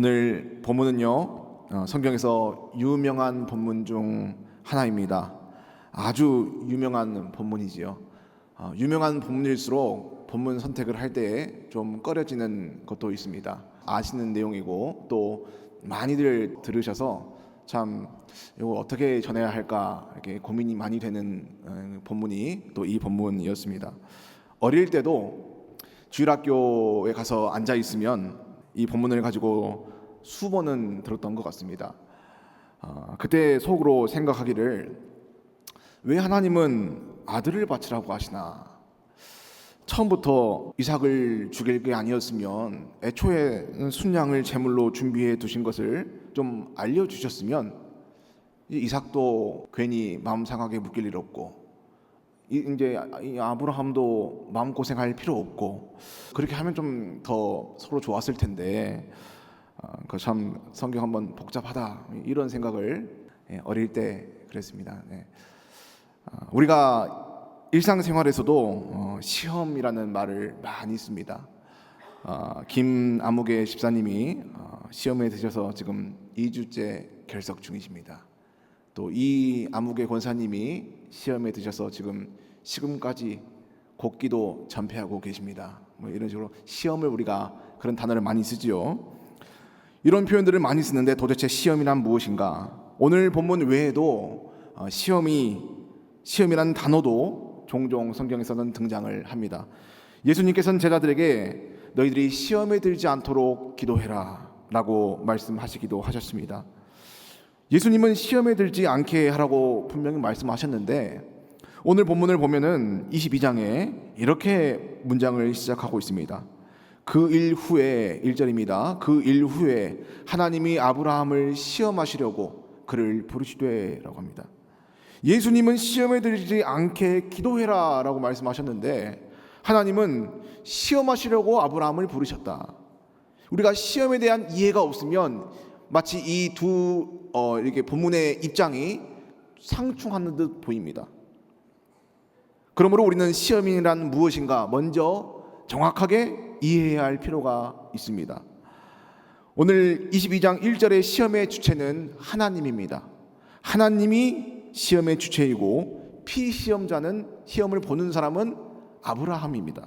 오늘 본문은요, 성경에서 유명한 본문 중 하나입니다. 아주 유명한 본문이지요. 유명한 본문일수록 본문 선택을 할 때 좀 꺼려지는 것도 있습니다. 아시는 내용이고 또 많이들 들으셔서 참 이거 어떻게 전해야 할까 이렇게 고민이 많이 되는 본문이 또 이 본문이었습니다. 어릴 때도 주일학교에 가서 앉아 있으면 이 본문을 가지고 수번은 들었던 것 같습니다. 그때 속으로 생각하기를, 왜 하나님은 아들을 바치라고 하시나? 처음부터 이삭을 죽일 게 아니었으면 애초에 순양을 제물로 준비해 두신 것을 좀 알려주셨으면 이삭도 괜히 마음 상하게 묶일 일 없고, 이제 아브라함도 마음고생할 필요 없고, 그렇게 하면 좀 더 서로 좋았을 텐데, 그 참 성경 한번 복잡하다 이런 생각을 어릴 때 그랬습니다. 우리가 일상생활에서도 시험이라는 말을 많이 씁니다. 김아무개 집사님이 시험에 드셔서 지금 2주째 결석 중이십니다. 또 이 아무개 권사님이 시험에 드셔서 지금 시금까지 곡기도 전폐하고 계십니다. 뭐 이런 식으로 시험을, 우리가 그런 단어를 많이 쓰지요. 이런 표현들을 많이 쓰는데 도대체 시험이란 무엇인가? 오늘 본문 외에도 시험이라는 단어도 종종 성경에서는 등장을 합니다. 예수님께서는 제자들에게 너희들이 시험에 들지 않도록 기도해라 라고 말씀하시기도 하셨습니다. 예수님은 시험에 들지 않게 하라고 분명히 말씀하셨는데, 오늘 본문을 보면은 22장에 이렇게 문장을 시작하고 있습니다. 그 일 후에, 1절입니다. 그 일 후에 하나님이 아브라함을 시험하시려고 그를 부르시되 라고 합니다. 예수님은 시험에 들지 않게 기도해라 라고 말씀하셨는데, 하나님은 시험하시려고 아브라함을 부르셨다. 우리가 시험에 대한 이해가 없으면 마치 이 두 이렇게 본문의 입장이 상충하는 듯 보입니다. 그러므로 우리는 시험이란 무엇인가 먼저 정확하게 이해해야 할 필요가 있습니다. 오늘 22장 1절의 시험의 주체는 하나님입니다. 하나님이 시험의 주체이고 피시험자는, 시험을 보는 사람은 아브라함입니다.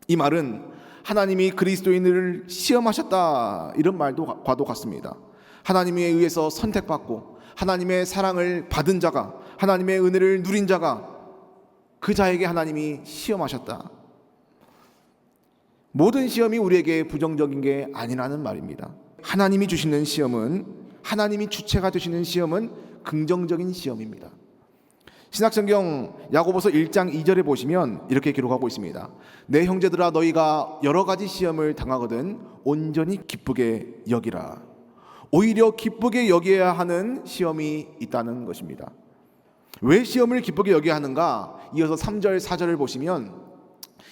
이 말은 하나님이 그리스도인을 시험하셨다 이런 말과도 같습니다. 하나님에 의해서 선택받고 하나님의 사랑을 받은 자가, 하나님의 은혜를 누린 자가, 그 자에게 하나님이 시험하셨다. 모든 시험이 우리에게 부정적인 게 아니라는 말입니다. 하나님이 주시는 시험은, 하나님이 주체가 되시는 시험은 긍정적인 시험입니다. 신약성경 야고보서 1장 2절에 보시면 이렇게 기록하고 있습니다. 내 형제들아, 너희가 여러 가지 시험을 당하거든 온전히 기쁘게 여기라. 오히려 기쁘게 여겨야 하는 시험이 있다는 것입니다. 왜 시험을 기쁘게 여겨야 하는가? 이어서 3절 4절을 보시면,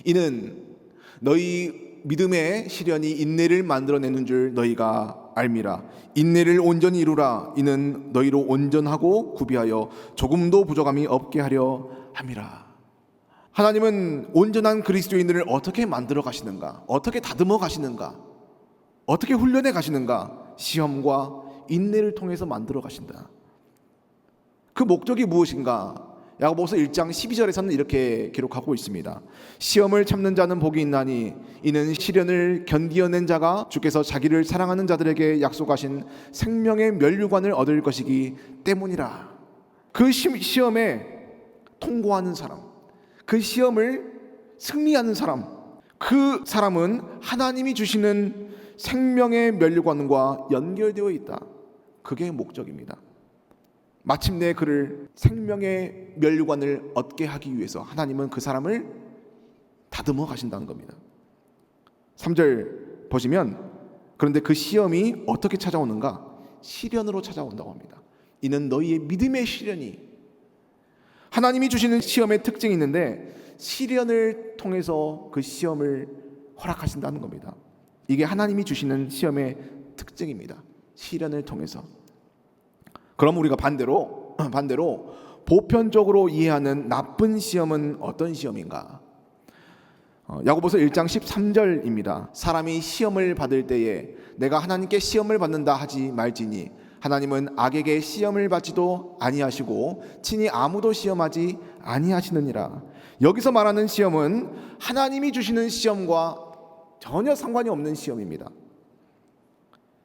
이는 너희 믿음의 시련이 인내를 만들어내는 줄 너희가 알미라. 인내를 온전히 이루라. 이는 너희로 온전하고 구비하여 조금도 부족함이 없게 하려 함이라. 하나님은 온전한 그리스도인들을 어떻게 만들어 가시는가? 어떻게 다듬어 가시는가? 어떻게 훈련해 가시는가? 시험과 인내를 통해서 만들어 가신다. 그 목적이 무엇인가? 야고보서 1장 12절에서는 이렇게 기록하고 있습니다. 시험을 참는 자는 복이 있나니 이는 시련을 견디어낸 자가 주께서 자기를 사랑하는 자들에게 약속하신 생명의 면류관을 얻을 것이기 때문이라. 그 시험에 통과하는 사람, 그 시험을 승리하는 사람, 그 사람은 하나님이 주시는 생명의 면류관과 연결되어 있다. 그게 목적입니다. 마침내 그를 생명의 면류관을 얻게 하기 위해서 하나님은 그 사람을 다듬어 가신다는 겁니다. 3절 보시면, 그런데 그 시험이 어떻게 찾아오는가? 시련으로 찾아온다고 합니다. 이는 너희의 믿음의 시련이, 하나님이 주시는 시험의 특징이 있는데 시련을 통해서 그 시험을 허락하신다는 겁니다. 이게 하나님이 주시는 시험의 특징입니다. 시련을 통해서. 그럼 우리가 반대로 보편적으로 이해하는 나쁜 시험은 어떤 시험인가? 야고보서 1장 13절입니다. 사람이 시험을 받을 때에 내가 하나님께 시험을 받는다 하지 말지니 하나님은 악에게 시험을 받지도 아니하시고 친히 아무도 시험하지 아니하시느니라. 여기서 말하는 시험은 하나님이 주시는 시험과 전혀 상관이 없는 시험입니다.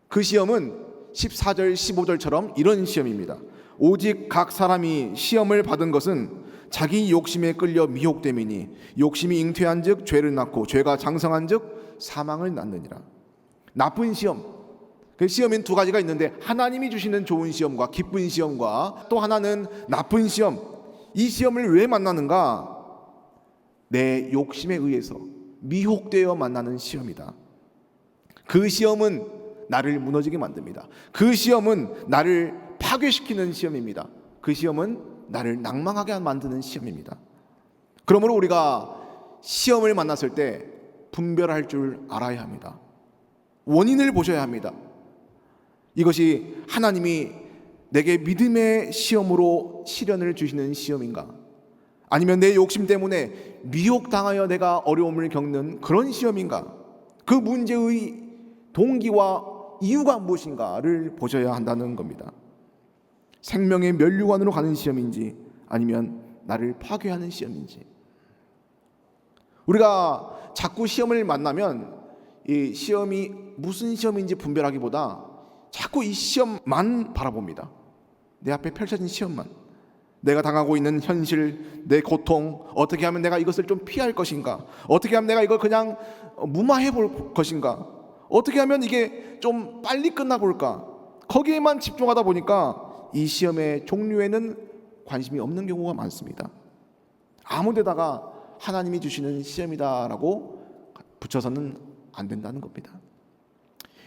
그 시험은 14절 15절처럼 이런 시험입니다. 오직 각 사람이 시험을 받은 것은 자기 욕심에 끌려 미혹됨이니 욕심이 잉태한즉 죄를 낳고 죄가 장성한즉 사망을 낳느니라. 나쁜 시험, 그 시험인 두 가지가 있는데 하나님이 주시는 좋은 시험과 기쁜 시험과 또 하나는 나쁜 시험. 이 시험을 왜 만나는가? 내 욕심에 의해서 미혹되어 만나는 시험이다. 그 시험은 나를 무너지게 만듭니다. 그 시험은 나를 파괴시키는 시험입니다. 그 시험은 나를 낭망하게 만드는 시험입니다. 그러므로 우리가 시험을 만났을 때 분별할 줄 알아야 합니다. 원인을 보셔야 합니다. 이것이 하나님이 내게 믿음의 시험으로 시련을 주시는 시험인가? 아니면 내 욕심 때문에 미혹당하여 내가 어려움을 겪는 그런 시험인가? 그 문제의 동기와 이유가 무엇인가를 보셔야 한다는 겁니다. 생명의 면류관으로 가는 시험인지 아니면 나를 파괴하는 시험인지. 우리가 자꾸 시험을 만나면 이 시험이 무슨 시험인지 분별하기보다 자꾸 이 시험만 바라봅니다. 내 앞에 펼쳐진 시험만, 내가 당하고 있는 현실, 내 고통, 어떻게 하면 내가 이것을 좀 피할 것인가, 어떻게 하면 내가 이걸 그냥 무마해 볼 것인가, 어떻게 하면 이게 좀 빨리 끝나볼까, 거기에만 집중하다 보니까 이 시험의 종류에는 관심이 없는 경우가 많습니다. 아무 데다가 하나님이 주시는 시험이다라고 붙여서는 안 된다는 겁니다.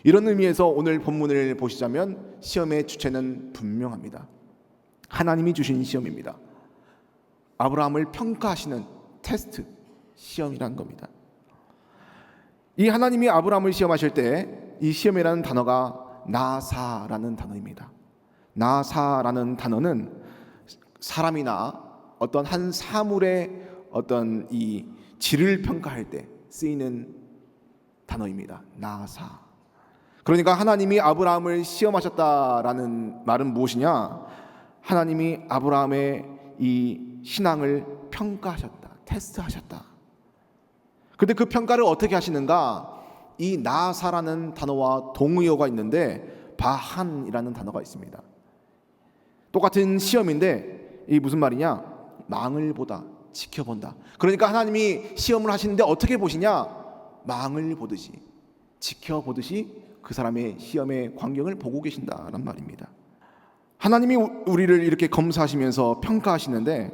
이런 의미에서 오늘 본문을 보시자면 시험의 주체는 분명합니다. 하나님이 주신 시험입니다. 아브라함을 평가하시는 테스트, 시험이라는 겁니다. 이 하나님이 아브라함을 시험하실 때 이 시험이라는 단어가 나사라는 단어입니다. 나사라는 단어는 사람이나 어떤 한 사물의 어떤 이 질을 평가할 때 쓰이는 단어입니다. 나사. 그러니까 하나님이 아브라함을 시험하셨다라는 말은 무엇이냐? 하나님이 아브라함의 이 신앙을 평가하셨다, 테스트하셨다. 근데 그 평가를 어떻게 하시는가? 이 나사라는 단어와 동의어가 있는데 바한이라는 단어가 있습니다. 똑같은 시험인데 이 무슨 말이냐? 망을 보다, 지켜본다. 그러니까 하나님이 시험을 하시는데 어떻게 보시냐? 망을 보듯이, 지켜보듯이 그 사람의 시험의 광경을 보고 계신다는 말입니다. 하나님이 우리를 이렇게 검사하시면서 평가하시는데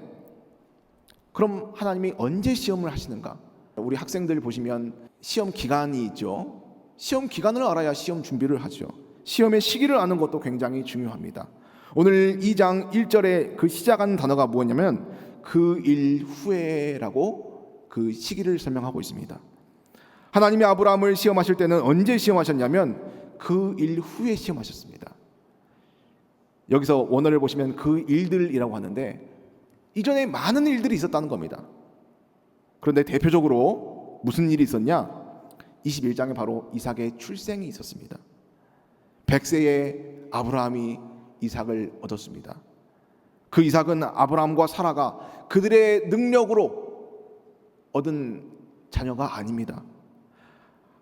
그럼 하나님이 언제 시험을 하시는가? 우리 학생들 보시면 시험 기간이 있죠. 시험 기간을 알아야 시험 준비를 하죠. 시험의 시기를 아는 것도 굉장히 중요합니다. 오늘 2장 1절에 그 시작하는 단어가 뭐냐면 그 일 후에라고 그 시기를 설명하고 있습니다. 하나님이 아브라함을 시험하실 때는 언제 시험하셨냐면 그 일 후에 시험하셨습니다. 여기서 원어를 보시면 그 일들이라고 하는데 이전에 많은 일들이 있었다는 겁니다. 그런데 대표적으로 무슨 일이 있었냐? 21장에 바로 이삭의 출생이 있었습니다. 100세에 아브라함이 이삭을 얻었습니다. 그 이삭은 아브라함과 사라가 그들의 능력으로 얻은 자녀가 아닙니다.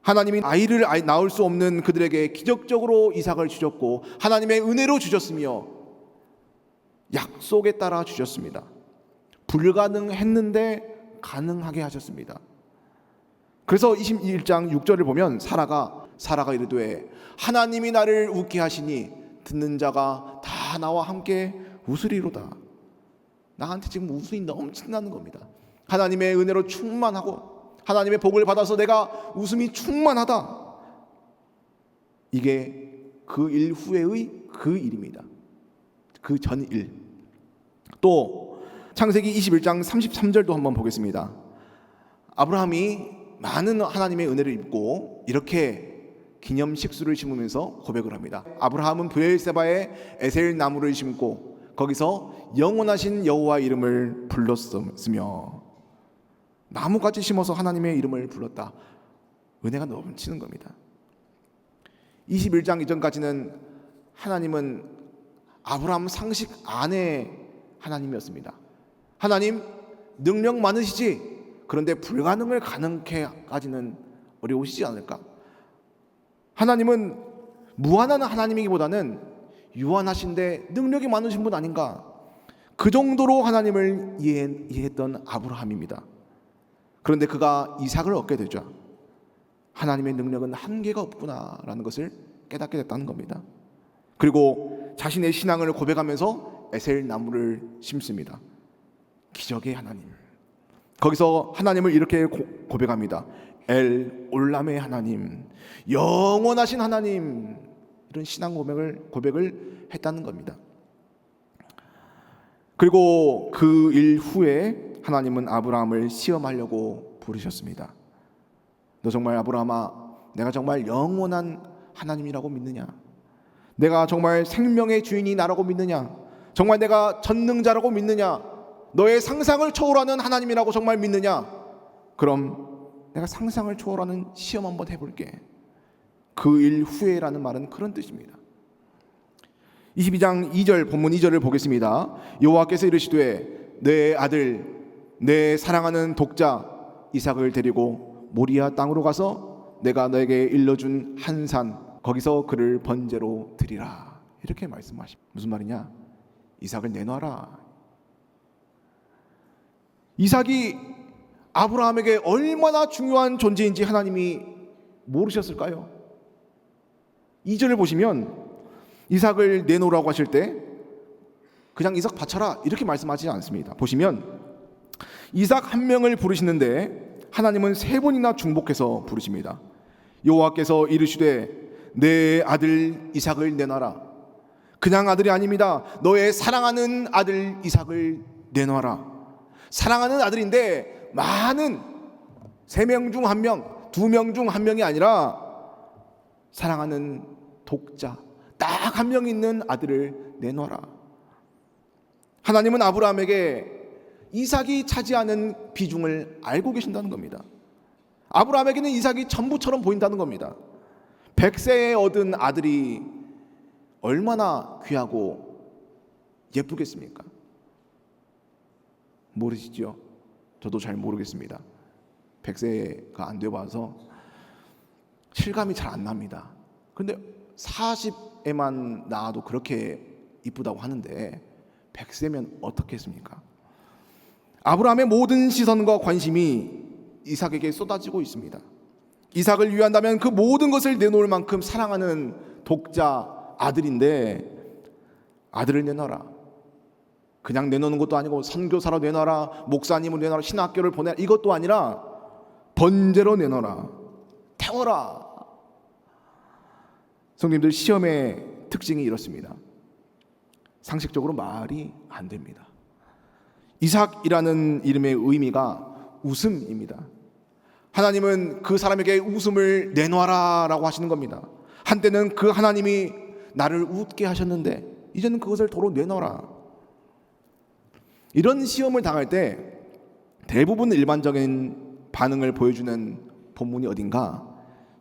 하나님이 아이를 낳을 수 없는 그들에게 기적적으로 이삭을 주셨고 하나님의 은혜로 주셨으며 약속에 따라 주셨습니다. 불가능했는데 가능하게 하셨습니다. 그래서 21장 6절을 보면 사라가 이르되 하나님이 나를 웃게 하시니 듣는 자가 다 나와 함께 웃으리로다. 나한테 지금 웃음이 넘친다는 겁니다. 하나님의 은혜로 충만하고 하나님의 복을 받아서 내가 웃음이 충만하다. 이게 그 일 후에의 그 일입니다. 그 전 일. 또 창세기 21장 33절도 한번 보겠습니다. 아브라함이 많은 하나님의 은혜를 입고 이렇게 기념 식수를 심으면서 고백을 합니다. 아브라함은 브엘세바에 에셀 나무를 심고 거기서 영원하신 여호와 이름을 불렀으며 나무같이 심어서 하나님의 이름을 불렀다. 은혜가 넘치는 겁니다. 21장 이전까지는 하나님은 아브라함 상식 안의 하나님이었습니다. 하나님, 능력 많으시지? 그런데 불가능을 가능케까지는 어려우시지 않을까? 하나님은 무한한 하나님이기보다는 유한하신데 능력이 많으신 분 아닌가? 그 정도로 하나님을 이해했던 아브라함입니다. 그런데 그가 이삭을 얻게 되죠. 하나님의 능력은 한계가 없구나라는 것을 깨닫게 됐다는 겁니다. 그리고 자신의 신앙을 고백하면서 에셀 나무를 심습니다. 기적의 하나님. 거기서 하나님을 이렇게 고백합니다. 엘 올람의 하나님, 영원하신 하나님. 이런 신앙 고백을 했다는 겁니다. 그리고 그 일 후에 하나님은 아브라함을 시험하려고 부르셨습니다. 너 정말 아브라함아, 내가 정말 영원한 하나님이라고 믿느냐? 내가 정말 생명의 주인이 나라고 믿느냐? 정말 내가 전능자라고 믿느냐? 너의 상상을 초월하는 하나님이라고 정말 믿느냐? 그럼 내가 상상을 초월하는 시험 한번 해볼게. 그 일 후에라는 말은 그런 뜻입니다. 22장 2절 본문 2절을 보겠습니다. 여호와께서 이르시되 내 아들 내 사랑하는 독자 이삭을 데리고 모리아 땅으로 가서 내가 너에게 일러준 한 산 거기서 그를 번제로 드리라. 이렇게 말씀하십니다. 무슨 말이냐? 이삭을 내놔라. 이삭이 아브라함에게 얼마나 중요한 존재인지 하나님이 모르셨을까요? 2절을 보시면 이삭을 내놓으라고 하실 때 그냥 이삭 바쳐라 이렇게 말씀하지 않습니다. 보시면 이삭 한 명을 부르시는데 하나님은 세 번이나 중복해서 부르십니다. 여호와께서 이르시되 내 아들 이삭을 내놔라. 그냥 아들이 아닙니다. 너의 사랑하는 아들 이삭을 내놔라. 사랑하는 아들인데 많은 3명 중 1명, 2명 중 1명이 아니라 사랑하는 독자 딱 한 명 있는 아들을 내놔라. 하나님은 아브라함에게 이삭이 차지하는 비중을 알고 계신다는 겁니다. 아브라함에게는 이삭이 전부처럼 보인다는 겁니다. 100세에 얻은 아들이 얼마나 귀하고 예쁘겠습니까? 모르시죠? 저도 잘 모르겠습니다. 100세가 안 돼봐서 실감이 잘 안 납니다. 근데 40에만 낳아도 그렇게 이쁘다고 하는데 100세면 어떻겠습니까? 아브라함의 모든 시선과 관심이 이삭에게 쏟아지고 있습니다. 이삭을 위한다면 그 모든 것을 내놓을 만큼 사랑하는 독자 아들인데 아들을 내놔라. 그냥 내놓는 것도 아니고 선교사로 내놔라, 목사님으로 내놔라, 신학교를 보내라 이것도 아니라 번제로 내놔라, 태워라. 성도님들, 시험의 특징이 이렇습니다. 상식적으로 말이 안 됩니다. 이삭이라는 이름의 의미가 웃음입니다. 하나님은 그 사람에게 웃음을 내놔라 라고 하시는 겁니다. 한때는 그 하나님이 나를 웃게 하셨는데 이제는 그것을 도로 내놔라. 이런 시험을 당할 때 대부분 일반적인 반응을 보여주는 본문이 어딘가?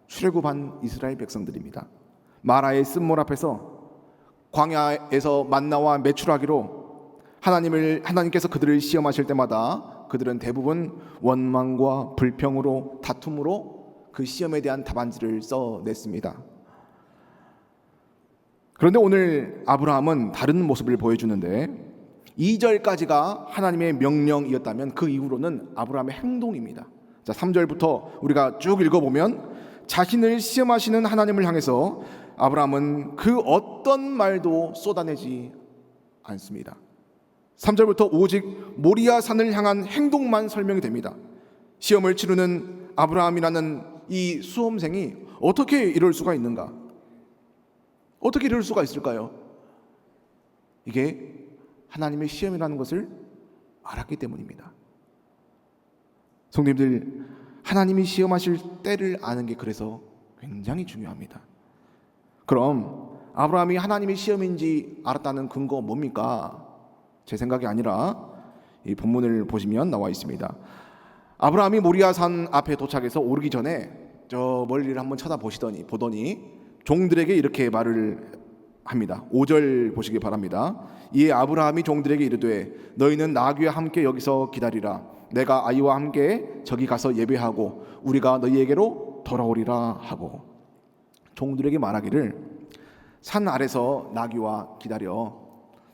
출애굽한 이스라엘 백성들입니다. 마라의 쓴물 앞에서 광야에서 만나와 메추라기로 하나님께서 그들을 시험하실 때마다 그들은 대부분 원망과 불평으로 다툼으로 그 시험에 대한 답안지를 써냈습니다. 그런데 오늘 아브라함은 다른 모습을 보여주는데 2절까지가 하나님의 명령이었다면 그 이후로는 아브라함의 행동입니다. 자, 3절부터 우리가 쭉 읽어보면 자신을 시험하시는 하나님을 향해서 아브라함은 그 어떤 말도 쏟아내지 않습니다. 3절부터 오직 모리아 산을 향한 행동만 설명이 됩니다. 시험을 치르는 아브라함이라는 이 수험생이 어떻게 이럴 수가 있는가? 어떻게 이럴 수가 있을까요? 이게 하나님의 시험이라는 것을 알았기 때문입니다. 성도님들, 하나님이 시험하실 때를 아는 게 그래서 굉장히 중요합니다. 그럼 아브라함이 하나님의 시험인지 알았다는 근거 뭡니까? 제 생각이 아니라 이 본문을 보시면 나와 있습니다. 아브라함이 모리아 산 앞에 도착해서 오르기 전에 저 멀리를 한번 보더니 종들에게 이렇게 말을 합니다. 5절 보시기 바랍니다. 이에 아브라함이 종들에게 이르되 너희는 나귀와 함께 여기서 기다리라. 내가 아이와 함께 저기 가서 예배하고 우리가 너희에게로 돌아오리라 하고, 종들에게 말하기를 산 아래서 나귀와 기다려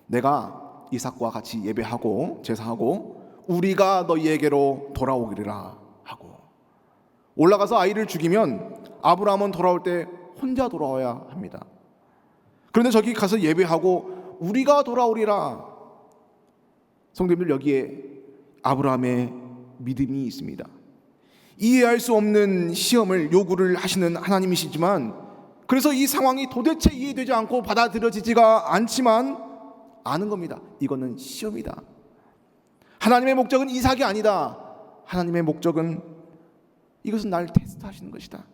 내가 이삭과 같이 예배하고 제사하고 우리가 너희에게로 돌아오리라 하고, 올라가서 아이를 죽이면 아브라함은 돌아올 때 혼자 돌아와야 합니다. 그런데 저기 가서 예배하고 우리가 돌아오리라. 성도님들, 여기에 아브라함의 믿음이 있습니다. 이해할 수 없는 시험을 요구를 하시는 하나님이시지만, 그래서 이 상황이 도대체 이해되지 않고 받아들여지지가 않지만 아는 겁니다. 이거는 시험이다. 하나님의 목적은 이삭이 아니다. 하나님의 목적은 이것은 날 테스트하시는 것이다.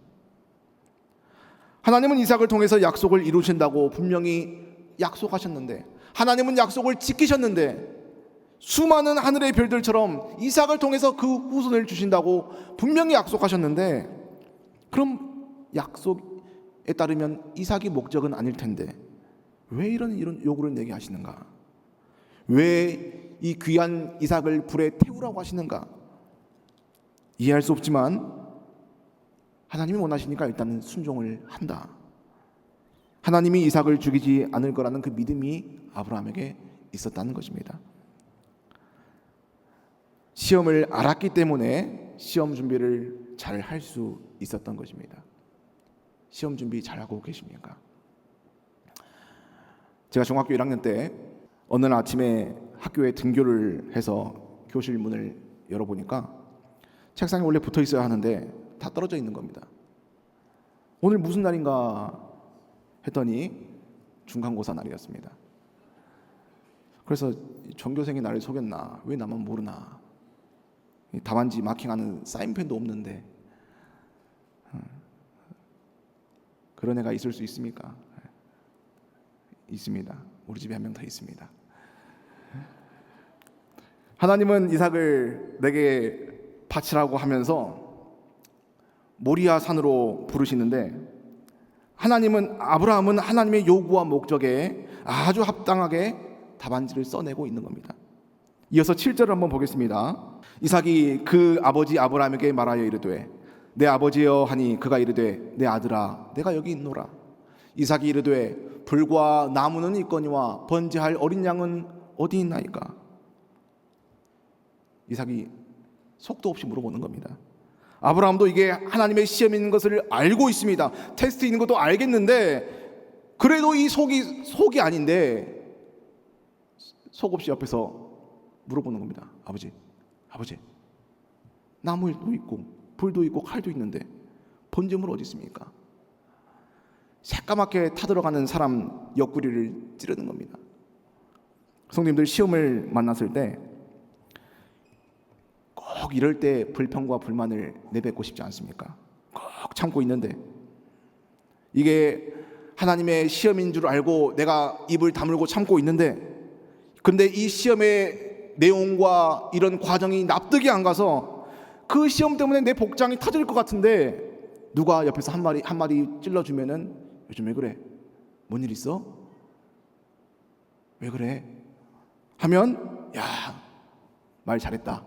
하나님은 이삭을 통해서 약속을 이루신다고 분명히 약속하셨는데, 하나님은 약속을 지키셨는데, 수많은 하늘의 별들처럼 이삭을 통해서 그 후손을 주신다고 분명히 약속하셨는데, 그럼 약속에 따르면 이삭이 목적은 아닐 텐데 왜 이런 요구를 내게 하시는가? 왜 이 귀한 이삭을 불에 태우라고 하시는가? 이해할 수 없지만 하나님이 원하시니까 일단은 순종을 한다. 하나님이 이삭을 죽이지 않을 거라는 그 믿음이 아브라함에게 있었다는 것입니다. 시험을 알았기 때문에 시험 준비를 잘 할 수 있었던 것입니다. 시험 준비 잘하고 계십니까? 제가 중학교 1학년 때 어느 날 아침에 학교에 등교를 해서 교실 문을 열어보니까 책상에 원래 붙어 있어야 하는데 다 떨어져 있는 겁니다. 오늘 무슨 날인가 했더니 중간고사 날이었습니다. 그래서 전교생이 나를 속였나? 왜 나만 모르나? 답안지 마킹하는 사인펜도 없는데 그런 애가 있을 수 있습니까? 있습니다. 우리 집에 한 명 더 있습니다. 하나님은 이삭을 내게 바치라고 하면서 모리아 산으로 부르시는데, 아브라함은 하나님의 요구와 목적에 아주 합당하게 답안지를 써내고 있는 겁니다. 이어서 7절을 한번 보겠습니다. 이삭이 그 아버지 아브라함에게 말하여 이르되 내 아버지여 하니 그가 이르되 내 아들아 내가 여기 있노라. 이삭이 이르되 불과 나무는 있거니와 번제할 어린 양은 어디 있나이까? 이삭이 속도 없이 물어보는 겁니다. 아브라함도 이게 하나님의 시험인 것을 알고 있습니다. 테스트 있는 것도 알겠는데 그래도 이 속이 아닌데 속 없이 옆에서 물어보는 겁니다. 아버지 나무도 있고 불도 있고 칼도 있는데 번제물 어디 있습니까? 새까맣게 타들어가는 사람 옆구리를 찌르는 겁니다. 성도님들, 시험을 만났을 때 꼭 이럴 때 불평과 불만을 내뱉고 싶지 않습니까? 꼭 참고 있는데 이게 하나님의 시험인 줄 알고 내가 입을 다물고 참고 있는데, 근데 이 시험의 내용과 이런 과정이 납득이 안 가서 그 시험 때문에 내 복장이 터질 것 같은데 누가 옆에서 한마디 찔러주면은 요즘 왜 그래? 뭔 일 있어? 왜 그래? 하면 말 잘했다.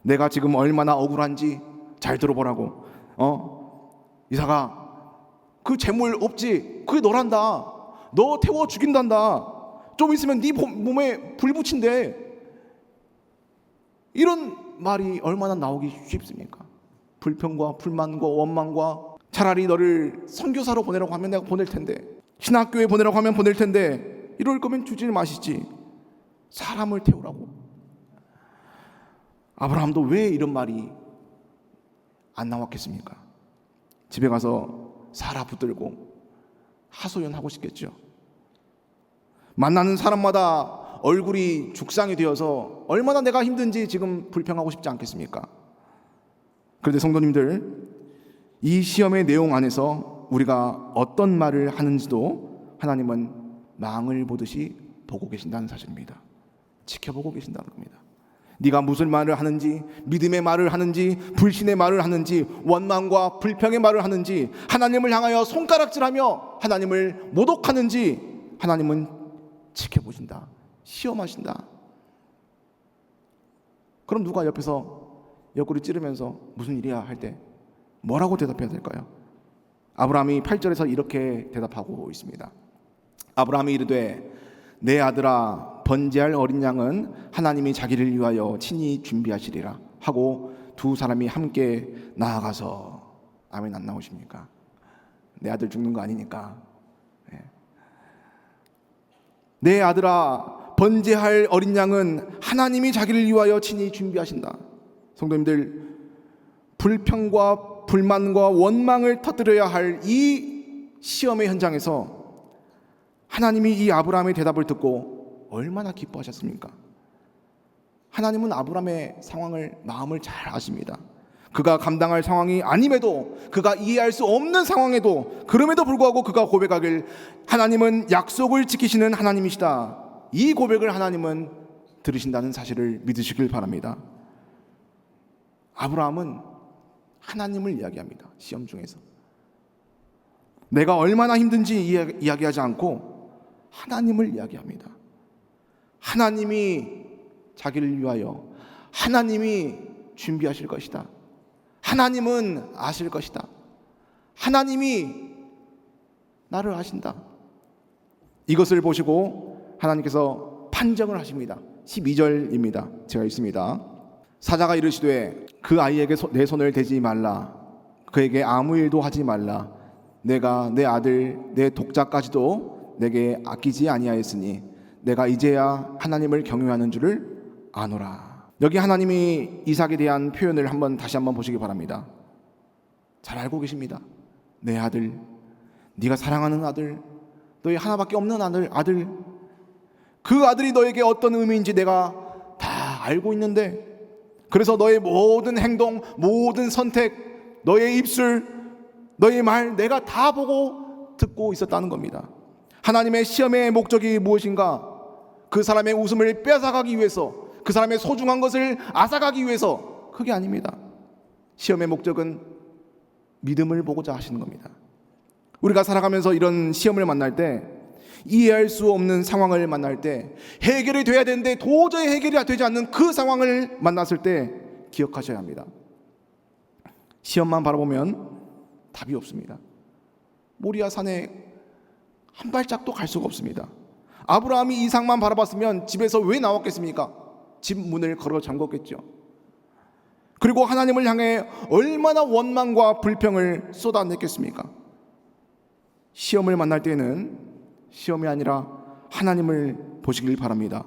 내가 지금 얼마나 억울한지 잘 들어보라고. 이삭아, 그 재물 없지? 그게 너란다. 너 태워 죽인단다. 좀 있으면 네 몸에 불 붙인대. 이런 말이 얼마나 나오기 쉽습니까? 불평과 불만과 원망과, 차라리 너를 선교사로 보내라고 하면 내가 보낼 텐데, 신학교에 보내라고 하면 보낼 텐데, 이럴 거면 주지 마시지. 사람을 태우라고. 아브라함도 왜 이런 말이 안 나왔겠습니까? 집에 가서 사라 붙들고 하소연하고 싶겠죠. 만나는 사람마다 얼굴이 죽상이 되어서 얼마나 내가 힘든지 지금 불평하고 싶지 않겠습니까? 그런데 성도님들, 이 시험의 내용 안에서 우리가 어떤 말을 하는지도 하나님은 망을 보듯이 보고 계신다는 사실입니다. 지켜보고 계신다는 겁니다. 네가 무슨 말을 하는지, 믿음의 말을 하는지, 불신의 말을 하는지, 원망과 불평의 말을 하는지, 하나님을 향하여 손가락질하며 하나님을 모독하는지 하나님은 지켜보신다, 시험하신다. 그럼 누가 옆에서 옆구리 찌르면서 무슨 일이야 할 때 뭐라고 대답해야 될까요? 아브라함이 8절에서 이렇게 대답하고 있습니다. 아브라함이 이르되 내 아들아 번제할 어린 양은 하나님이 자기를 위하여 친히 준비하시리라 하고 두 사람이 함께 나아가서. 아멘. 안 나오십니까? 내 아들 죽는 거 아니니까. 내 아들아 번제할 어린 양은 하나님이 자기를 위하여 친히 준비하신다. 성도님들, 불평과 불만과 원망을 터뜨려야 할 이 시험의 현장에서 하나님이 이 아브라함의 대답을 듣고 얼마나 기뻐하셨습니까? 하나님은 아브라함의 상황을, 마음을 잘 아십니다. 그가 감당할 상황이 아님에도, 그가 이해할 수 없는 상황에도, 그럼에도 불구하고 그가 고백하길 하나님은 약속을 지키시는 하나님이시다, 이 고백을 하나님은 들으신다는 사실을 믿으시길 바랍니다. 아브라함은 하나님을 이야기합니다. 시험 중에서 내가 얼마나 힘든지 이야기하지 않고 하나님을 이야기합니다. 하나님이 자기를 위하여, 하나님이 준비하실 것이다, 하나님은 아실 것이다, 하나님이 나를 아신다. 이것을 보시고 하나님께서 판정을 하십니다. 12절입니다. 제가 읽습니다. 사자가 이르시되 그 아이에게 내 손을 대지 말라, 그에게 아무 일도 하지 말라. 내가 내 아들 내 독자까지도 내게 아끼지 아니하였으니 내가 이제야 하나님을 경외하는 줄을 아노라. 여기 하나님이 이삭에 대한 표현을 다시 한번 보시기 바랍니다. 잘 알고 계십니다. 내 아들, 네가 사랑하는 아들, 너희 하나밖에 없는 아들, 그 아들이 너에게 어떤 의미인지 내가 다 알고 있는데, 그래서 너의 모든 행동, 모든 선택, 너의 입술, 너의 말 내가 다 보고 듣고 있었다는 겁니다. 하나님의 시험의 목적이 무엇인가? 그 사람의 웃음을 뺏어가기 위해서, 그 사람의 소중한 것을 앗아가기 위해서, 그게 아닙니다. 시험의 목적은 믿음을 보고자 하시는 겁니다. 우리가 살아가면서 이런 시험을 만날 때, 이해할 수 없는 상황을 만날 때, 해결이 돼야 되는데 도저히 해결이 되지 않는 그 상황을 만났을 때 기억하셔야 합니다. 시험만 바라보면 답이 없습니다. 모리아 산에 한 발짝도 갈 수가 없습니다. 아브라함이 이삭만 바라봤으면 집에서 왜 나왔겠습니까? 집 문을 걸어 잠궜겠죠. 그리고 하나님을 향해 얼마나 원망과 불평을 쏟아냈겠습니까? 시험을 만날 때는 시험이 아니라 하나님을 보시길 바랍니다.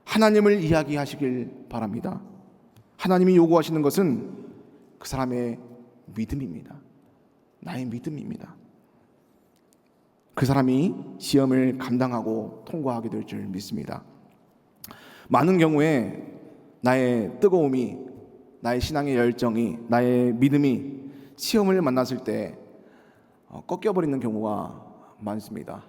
하나님을 이야기하시길 바랍니다. 하나님이 요구하시는 것은 그 사람의 믿음입니다. 나의 믿음입니다. 그 사람이 시험을 감당하고 통과하게 될 줄 믿습니다. 많은 경우에 나의 뜨거움이, 나의 신앙의 열정이, 나의 믿음이 시험을 만났을 때 꺾여버리는 경우가 많습니다.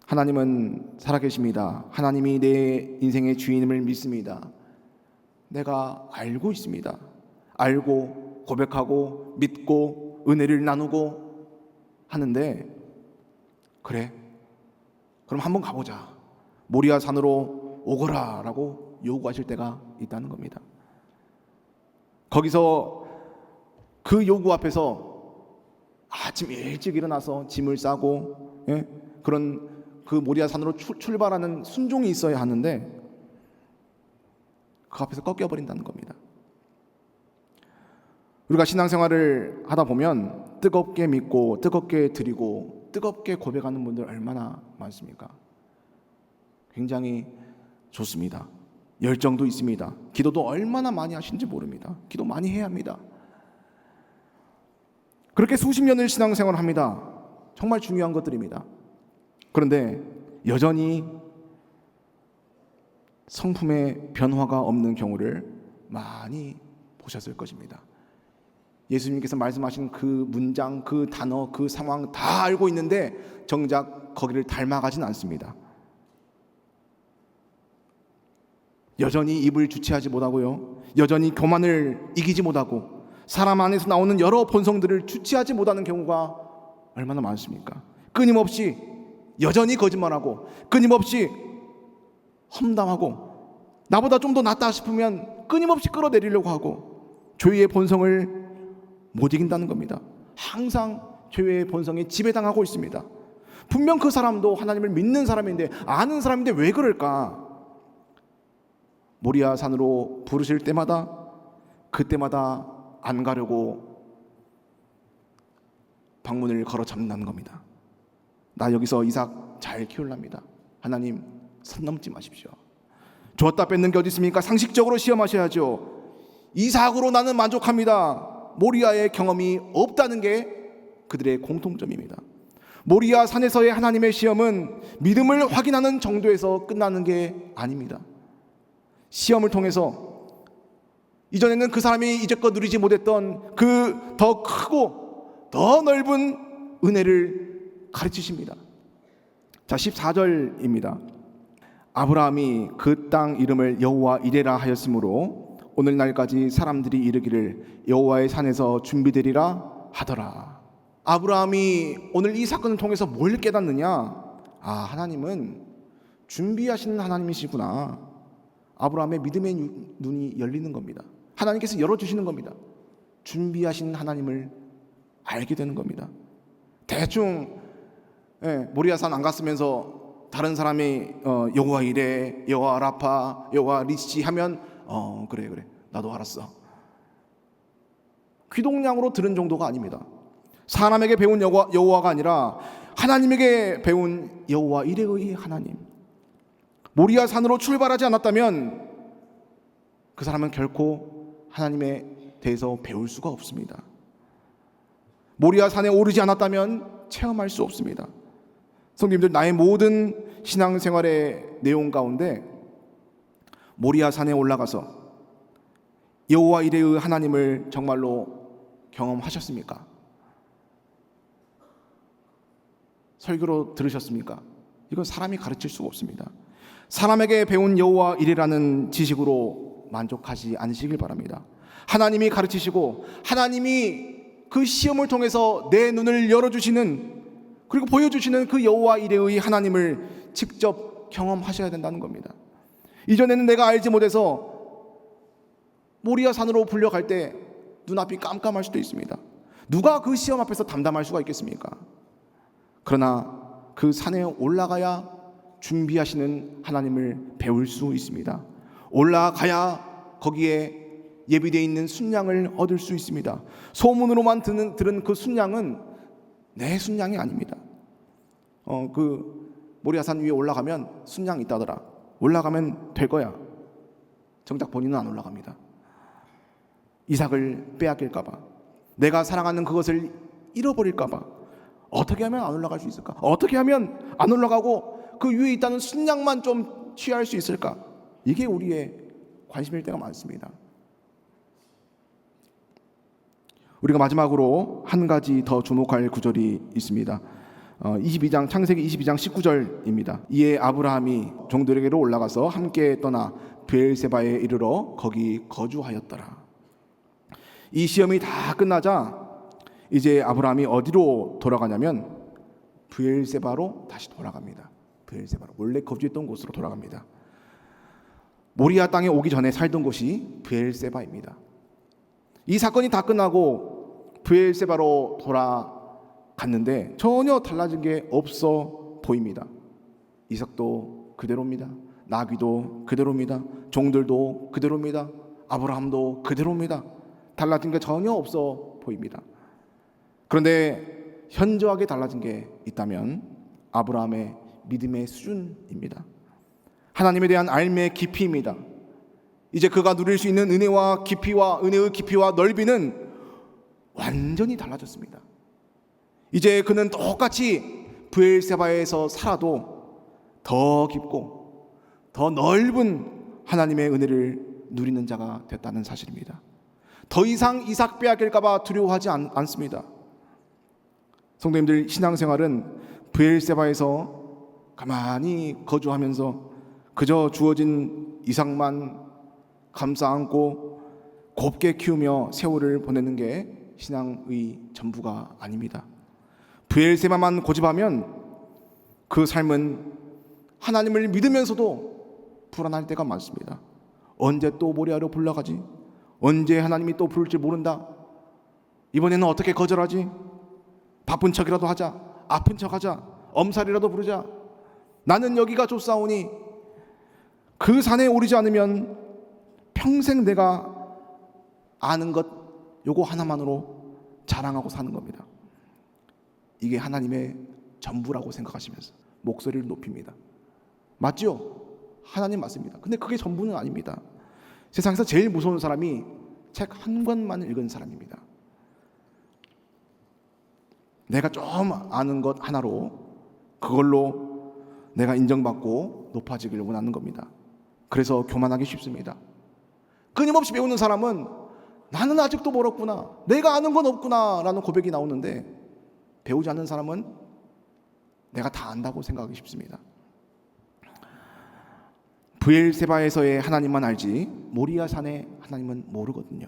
하나님은 살아계십니다. 하나님이 내 인생의 주인임을 믿습니다. 내가 알고 있습니다. 알고 고백하고 믿고 은혜를 나누고 하는데, 그래, 그럼 한번 가보자, 모리아 산으로 오거라 라고 요구하실 때가 있다는 겁니다. 거기서 그 요구 앞에서 아침 일찍 일어나서 짐을 싸고, 그런 그 모리아 산으로 출발하는 순종이 있어야 하는데, 그 앞에서 꺾여버린다는 겁니다. 우리가 신앙생활을 하다 보면 뜨겁게 믿고 뜨겁게 드리고 뜨겁게 고백하는 분들 얼마나 많습니까? 굉장히 좋습니다. 열정도 있습니다. 기도도 얼마나 많이 하시는지 모릅니다. 기도 많이 해야 합니다. 그렇게 수십 년을 신앙생활을 합니다. 정말 중요한 것들입니다. 그런데 여전히 성품의 변화가 없는 경우를 많이 보셨을 것입니다. 예수님께서 말씀하신 그 문장, 그 단어, 그 상황 다 알고 있는데 정작 거기를 닮아가진 않습니다. 여전히 입을 주체하지 못하고요, 여전히 교만을 이기지 못하고 사람 안에서 나오는 여러 본성들을 주체하지 못하는 경우가 얼마나 많습니까? 끊임없이 여전히 거짓말하고 끊임없이 험담하고 나보다 좀 더 낫다 싶으면 끊임없이 끌어내리려고 하고 죄의 본성을 못 이긴다는 겁니다. 항상 죄의 본성에 지배당하고 있습니다. 분명 그 사람도 하나님을 믿는 사람인데, 아는 사람인데 왜 그럴까? 모리아 산으로 부르실 때마다 그때마다 안 가려고 방문을 걸어 잠는다는 겁니다. 나 여기서 이삭 잘 키울랍니다. 하나님 선 넘지 마십시오. 줬다 뺏는 게 어디 있습니까? 상식적으로 시험하셔야죠. 이삭으로 나는 만족합니다. 모리아의 경험이 없다는 게 그들의 공통점입니다. 모리아 산에서의 하나님의 시험은 믿음을 확인하는 정도에서 끝나는 게 아닙니다. 시험을 통해서 이전에는 그 사람이 이제껏 누리지 못했던 그 더 크고 더 넓은 은혜를 가르치십니다. 자, 14절입니다. 아브라함이 그 땅 이름을 여호와 이레라 하였으므로 오늘날까지 사람들이 이르기를 여호와의 산에서 준비되리라 하더라. 아브라함이 오늘 이 사건을 통해서 뭘 깨닫느냐? 하나님은 준비하시는 하나님이시구나. 아브라함의 믿음의 눈이 열리는 겁니다. 하나님께서 열어주시는 겁니다. 준비하신 하나님을 알게 되는 겁니다. 대충 모리아산 안 갔으면서 다른 사람이 여호와 이레, 여호와 라파, 여호와 리시 하면 그래 나도 알았어. 귀동냥으로 들은 정도가 아닙니다. 사람에게 배운 여호와가 아니라 하나님에게 배운 여호와 이레의 하나님. 모리아 산으로 출발하지 않았다면 그 사람은 결코 하나님에 대해서 배울 수가 없습니다. 모리아 산에 오르지 않았다면 체험할 수 없습니다. 성도님들, 나의 모든 신앙생활의 내용 가운데 모리아 산에 올라가서 여호와 이레의 하나님을 정말로 경험하셨습니까? 설교로 들으셨습니까? 이건 사람이 가르칠 수가 없습니다. 사람에게 배운 여호와 이레라는 지식으로 만족하지 않으시길 바랍니다. 하나님이 가르치시고 하나님이 그 시험을 통해서 내 눈을 열어주시는, 그리고 보여주시는 그 여호와 이레의 하나님을 직접 경험하셔야 된다는 겁니다. 이전에는 내가 알지 못해서 모리아 산으로 불려갈 때 눈앞이 깜깜할 수도 있습니다. 누가 그 시험 앞에서 담담할 수가 있겠습니까? 그러나 그 산에 올라가야 준비하시는 하나님을 배울 수 있습니다. 올라가야 거기에 예비되어 있는 순양을 얻을 수 있습니다. 소문으로만 들은 그 순양은 내 순양이 아닙니다. 그 모리아산 위에 올라가면 순양이 있다더라. 올라가면 될 거야. 정작 본인은 안 올라갑니다. 이삭을 빼앗길까봐, 내가 사랑하는 그것을 잃어버릴까봐. 어떻게 하면 안 올라갈 수 있을까? 어떻게 하면 안 올라가고 그 위에 있다는 순양만 좀 취할 수 있을까? 이게 우리의 관심일 때가 많습니다. 우리가 마지막으로 한 가지 더 주목할 구절이 있습니다. 22장, 창세기 22장 19절입니다. 이에 아브라함이 종들에게로 올라가서 함께 떠나 브엘세바에 이르러 거기 거주하였더라. 이 시험이 다 끝나자 이제 아브라함이 어디로 돌아가냐면 브엘세바로 다시 돌아갑니다. 브엘세바로, 원래 거주했던 곳으로 돌아갑니다. 모리아 땅에 오기 전에 살던 곳이 브엘세바입니다. 이 사건이 다 끝나고 브엘세바로 돌아갔는데 전혀 달라진 게 없어 보입니다. 이삭도 그대로입니다. 나귀도 그대로입니다. 종들도 그대로입니다. 아브라함도 그대로입니다. 달라진 게 전혀 없어 보입니다. 그런데 현저하게 달라진 게 있다면 아브라함의 믿음의 수준입니다. 하나님에 대한 알매의 깊이입니다. 이제 그가 누릴 수 있는 은혜와 깊이와 은혜의 깊이와 넓이는 완전히 달라졌습니다. 이제 그는 똑같이 브엘세바에서 살아도 더 깊고 더 넓은 하나님의 은혜를 누리는 자가 됐다는 사실입니다. 더 이상 이삭 빼앗길까봐 두려워하지 않습니다. 성도님들, 신앙생활은 브엘세바에서 가만히 거주하면서 그저 주어진 이삭만 감싸 안고 곱게 키우며 세월을 보내는 게 신앙의 전부가 아닙니다. 브엘세바만 고집하면 그 삶은 하나님을 믿으면서도 불안할 때가 많습니다. 언제 또 모리아로 불러가지? 언제 하나님이 또 부를지 모른다. 이번에는 어떻게 거절하지? 바쁜 척이라도 하자. 아픈 척하자. 엄살이라도 부르자. 나는 여기가 좋사오니 그 산에 오르지 않으면 평생 내가 아는 것 요거 하나만으로 자랑하고 사는 겁니다. 이게 하나님의 전부라고 생각하시면서 목소리를 높입니다. 맞죠? 하나님 맞습니다. 근데 그게 전부는 아닙니다. 세상에서 제일 무서운 사람이 책 한 권만 읽은 사람입니다. 내가 좀 아는 것 하나로 그걸로 내가 인정받고 높아지기를 원하는 겁니다. 그래서 교만하기 쉽습니다. 끊임없이 배우는 사람은 나는 아직도 멀었구나, 내가 아는 건 없구나 라는 고백이 나오는데, 배우지 않는 사람은 내가 다 안다고 생각하기 쉽습니다. 브엘세바에서의 하나님만 알지 모리아산의 하나님은 모르거든요.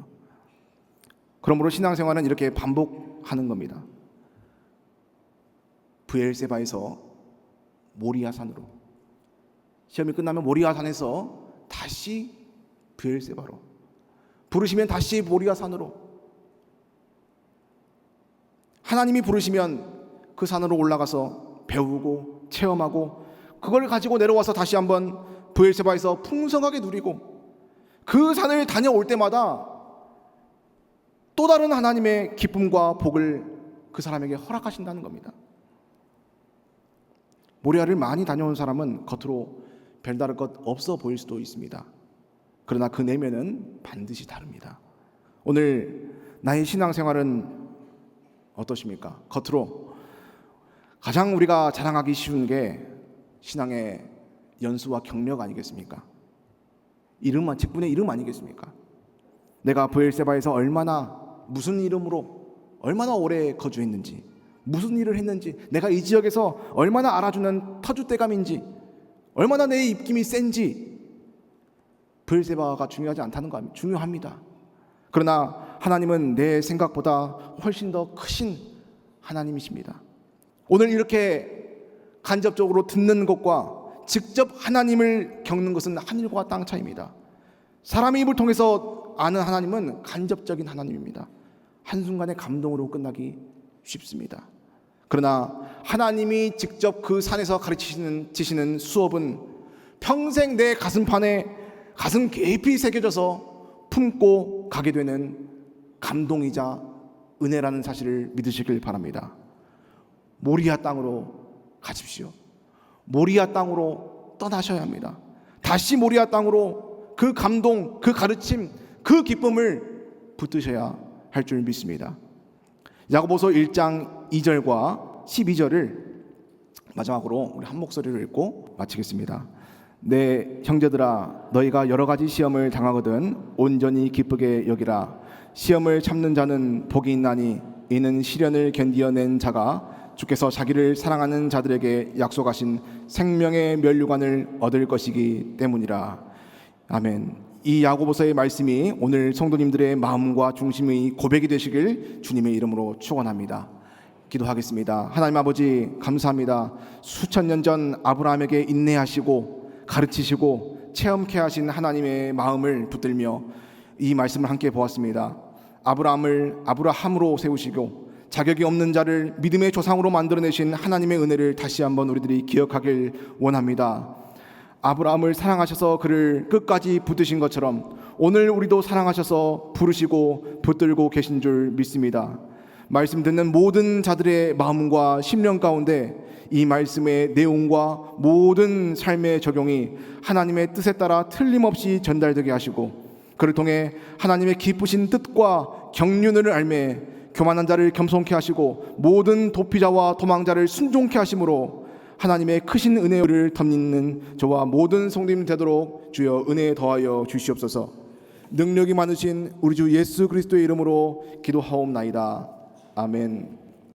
그러므로 신앙생활은 이렇게 반복하는 겁니다. 브엘세바에서 모리아산으로, 시험이 끝나면 모리아산에서 다시 브엘세바로, 부르시면 다시 모리아산으로, 하나님이 부르시면 그 산으로 올라가서 배우고 체험하고 그걸 가지고 내려와서 다시 한번 브엘세바에서 풍성하게 누리고, 그 산을 다녀올 때마다 또 다른 하나님의 기쁨과 복을 그 사람에게 허락하신다는 겁니다. 모리아를 많이 다녀온 사람은 겉으로 별다를 것 없어 보일 수도 있습니다. 그러나 그 내면은 반드시 다릅니다. 오늘 나의 신앙생활은 어떠십니까? 겉으로 가장 우리가 자랑하기 쉬운 게 신앙의 연수와 경력 아니겠습니까? 이름만, 직분의 이름 아니겠습니까? 내가 브엘세바에서 얼마나, 무슨 이름으로 얼마나 오래 거주했는지, 무슨 일을 했는지, 내가 이 지역에서 얼마나 알아주는 터줏대감인지, 얼마나 내 입김이 센지, 브엘세바가 중요하지 않다는 거 아닙니까? 중요합니다. 그러나 하나님은 내 생각보다 훨씬 더 크신 하나님이십니다. 오늘 이렇게 간접적으로 듣는 것과 직접 하나님을 겪는 것은 하늘과 땅 차이입니다. 사람의 입을 통해서 아는 하나님은 간접적인 하나님입니다. 한순간의 감동으로 끝나기 쉽습니다. 그러나 하나님이 직접 그 산에서 가르치시는 수업은 평생 내 가슴판에 가슴 깊이 새겨져서 품고 가게 되는 감동이자 은혜라는 사실을 믿으시길 바랍니다. 모리아 땅으로 가십시오. 모리아 땅으로 떠나셔야 합니다. 다시 모리아 땅으로 그 감동, 그 가르침, 그 기쁨을 붙드셔야 할 줄 믿습니다. 야고보서 1장 2절과 12절을 마지막으로 우리 한 목소리로 읽고 마치겠습니다. 내 형제들아, 너희가 여러 가지 시험을 당하거든 온전히 기쁘게 여기라. 시험을 참는 자는 복이 있나니 이는 시련을 견디어낸 자가 주께서 자기를 사랑하는 자들에게 약속하신 생명의 면류관을 얻을 것이기 때문이라. 아멘. 이 야고보서의 말씀이 오늘 성도님들의 마음과 중심의 고백이 되시길 주님의 이름으로 축원합니다. 기도하겠습니다. 하나님 아버지, 감사합니다. 수천 년 전 아브라함에게 인내하시고 가르치시고 체험케 하신 하나님의 마음을 붙들며 이 말씀을 함께 보았습니다. 아브라함을 아브라함으로 세우시고 자격이 없는 자를 믿음의 조상으로 만들어내신 하나님의 은혜를 다시 한번 우리들이 기억하길 원합니다. 아브라함을 사랑하셔서 그를 끝까지 붙드신 것처럼 오늘 우리도 사랑하셔서 부르시고 붙들고 계신 줄 믿습니다. 말씀 듣는 모든 자들의 마음과 심령 가운데 이 말씀의 내용과 모든 삶의 적용이 하나님의 뜻에 따라 틀림없이 전달되게 하시고 그를 통해 하나님의 기쁘신 뜻과 경륜을 알매 교만한 자를 겸손케 하시고 모든 도피자와 도망자를 순종케 하심으로 하나님의 크신 은혜를 덧입는 저와 모든 성도님 되도록 주여 은혜에 더하여 주시옵소서. 능력이 많으신 우리 주 예수 그리스도의 이름으로 기도하옵나이다. 아멘.